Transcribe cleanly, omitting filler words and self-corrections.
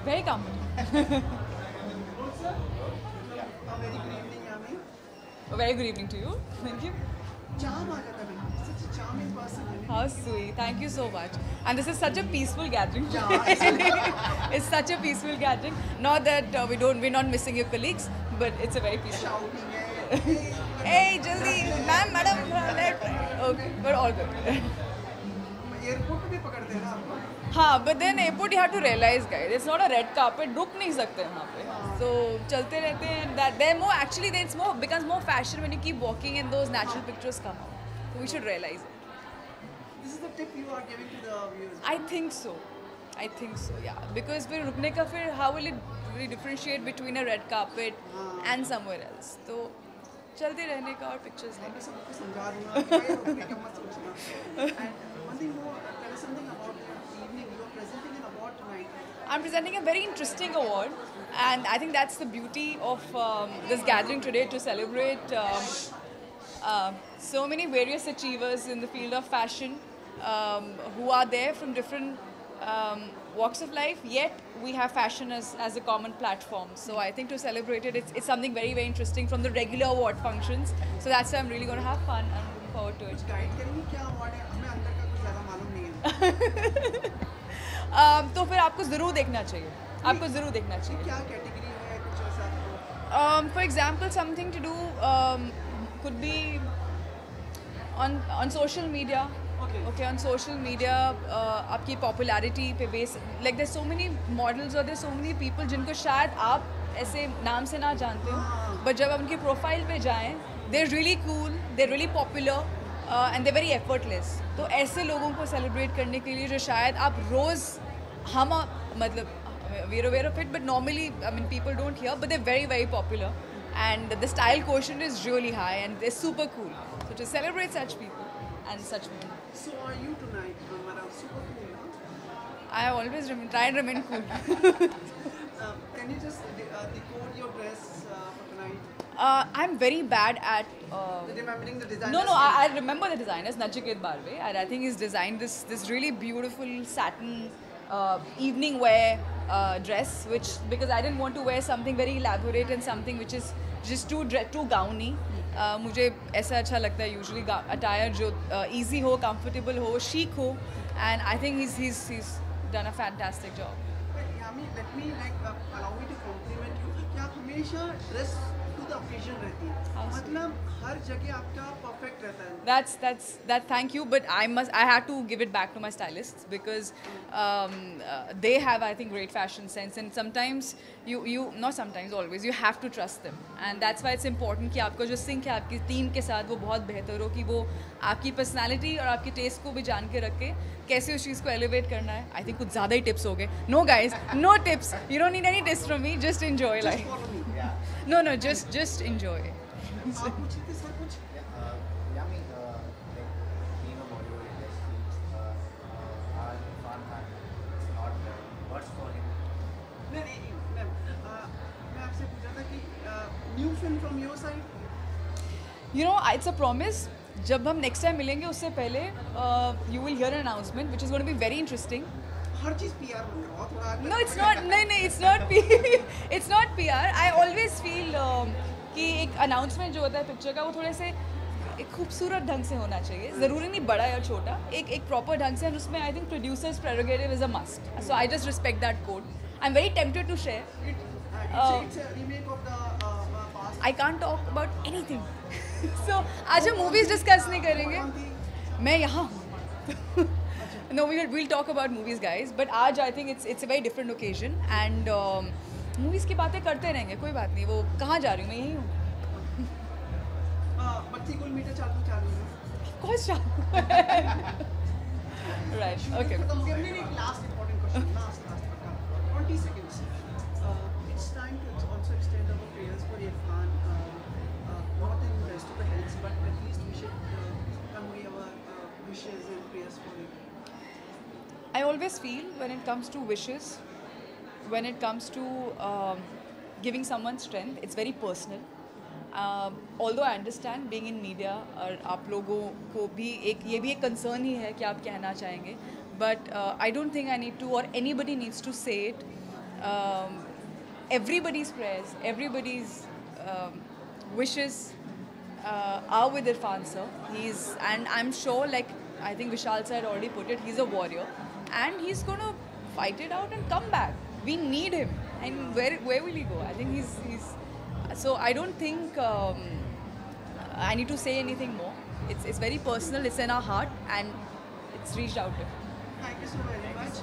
Very comfortable. A very good evening, Yami. A very good evening to you. Thank you. Charm aa jata है, such a charming person. How sweet. Thank you so much. And this is such a peaceful gathering. Yeah, It's such a peaceful gathering. Not that we're not missing your colleagues, but it's a very peaceful. Shouting है. Hey, jaldi, ma'am, madam, left. Okay, but all good. Airport पे भी पकड़ते हैं ना आपको? हाँ, but then airport you have to realize, guys, it's not a red carpet. रुक नहीं सकते वहाँ पे. So चलते रहते हैं. That they're more actually it's more becomes more fashion when you keep walking and those natural pictures come out. So we should realize it. This is the tip you are giving to the viewers. I think so. I think so. Yeah. Because फिर रुकने का फिर how will it really differentiate between a red carpet and somewhere else? तो चलते रहने का और pictures लेने मैं का. सबको समझा दूंगा कि भाई रुकने का मत सोचना. And one thing more, tell us something about the evening. You are presenting an award tonight. I'm presenting a very interesting award, and I think that's the beauty of this gathering today to celebrate so many various achievers in the field of fashion who are there from different walks of life, yet we have fashion as a common platform. So I think to celebrate it, it's something very, very interesting from the regular award functions. So that's why I'm really going to have fun. I'm looking forward to it. कुछ guide करेंगे क्या award है? हमें अंदर का कुछ ज़्यादा मालूम नहीं है. तो फिर आपको ज़रूर देखना चाहिए. आपको ज़रूर देखना चाहिए. क्या कैटेगरी है कुछ ऐसा? For example, something to do could be on social media. Okay, on social media, आपकी popularity पे base, like there's so many models or there's so many people जिनको शायद आप ऐसे नाम से ना जानते हो, but जब आप उनकी profile पे जाएं, they're really cool, they're really popular, and they're very effortless. तो ऐसे लोगों को celebrate करने के लिए जो शायद आप रोज़ हम मतलब we're aware of it, but normally, I mean, people don't hear, but they're very, very popular. And the style quotient is really high and they're super cool. So to celebrate such people and such women, So are you tonight? Madam, super cool. Huh? I always try and remain cool. Can you just decode your dress for tonight? I'm very bad at. Remembering the design. No, I remember the designers, Nachiket Barve, and I think he's designed this really beautiful satin evening wear dress, which because I didn't want to wear something very elaborate and something which is just too gowny. मुझे ऐसा अच्छा लगता है usually attire जो easy हो, comfortable हो, chic हो, and I think he's done a fantastic job. Yami, let me allow me to compliment you. कि आप हमेशा dress to the occasion रहती है. How sweet. मतलब हर जगह आपका perfect रहता है. That thank you, but I had to give it back to my stylists because they have, I think, great fashion sense, and sometimes you not sometimes, always you have to trust them, and that's why it's important कि आपका जो sync है आपकी team के साथ वो बहुत बेहतर हो, कि वो आपकी personality और आपकी taste को भी जान के रखे कैसे उस चीज़ को elevate करना है. I think कुछ ज़्यादा ही tips हो गए. No guys, no tips. You don't need any tips from me. Just enjoy life. Just follow me. No, just enjoy. आप पूछे थे सर कुछ? Yummy, like being a Bollywood industry, our Irfan Khan is not words for him. नहीं, ma'am, मैं आपसे पूछा था कि new film from your side? You know, it's a promise. जब हम next time मिलेंगे उससे पहले you will hear an announcement which is going to be very interesting. Her cheese PR बन रहा है, थोड़ा आगे. No, it's not. नहीं, it's not it's not PR. I always feel कि एक announcement जो होता है पिक्चर का वो थोड़े से एक खूबसूरत ढंग से होना चाहिए. ज़रूरी नहीं बड़ा या छोटा. एक प्रॉपर ढंग से, उसमें I think producers prerogative is a must. So I just respect that code. I'm very tempted to share. It's a remake of the past. I can't talk about anything. So आज हम movies discuss नहीं करेंगे. मैं यहाँ हूँ. No, we'll talk about movies, guys. But आज I think it's a very different occasion and movies की बातें करते रहेंगे. कोई बात नहीं. वो कहाँ जा रही हूँ मैं यहीं हूँ. बच्ची कुल मीटर चालू है. Of course चालू. Right. Okay. खत्म हो गया. नहीं, last important question. Last पक्का. 20 seconds. It's time to also extend our prayers for Irfan. Not in the rest of the health, but at least we should convey our wishes and prayers for him. I always feel when it comes to wishes, when it comes to giving someone strength, it's very personal. Although I understand being in media और आप लोगों को भी ये भी एक concern ही है कि आप कहना चाहेंगे, but I don't think I need to or anybody needs to say it um, everybody's prayers, everybody's wishes are with Irfan sir. And I'm sure, like I think Vishal sir had already put it, he's a warrior, and he's gonna fight it out and come back. We need him, and where will he go? I think he's. So I don't think I need to say anything more. It's very personal. It's in our heart, and it's reached out to him. Thank you so very much.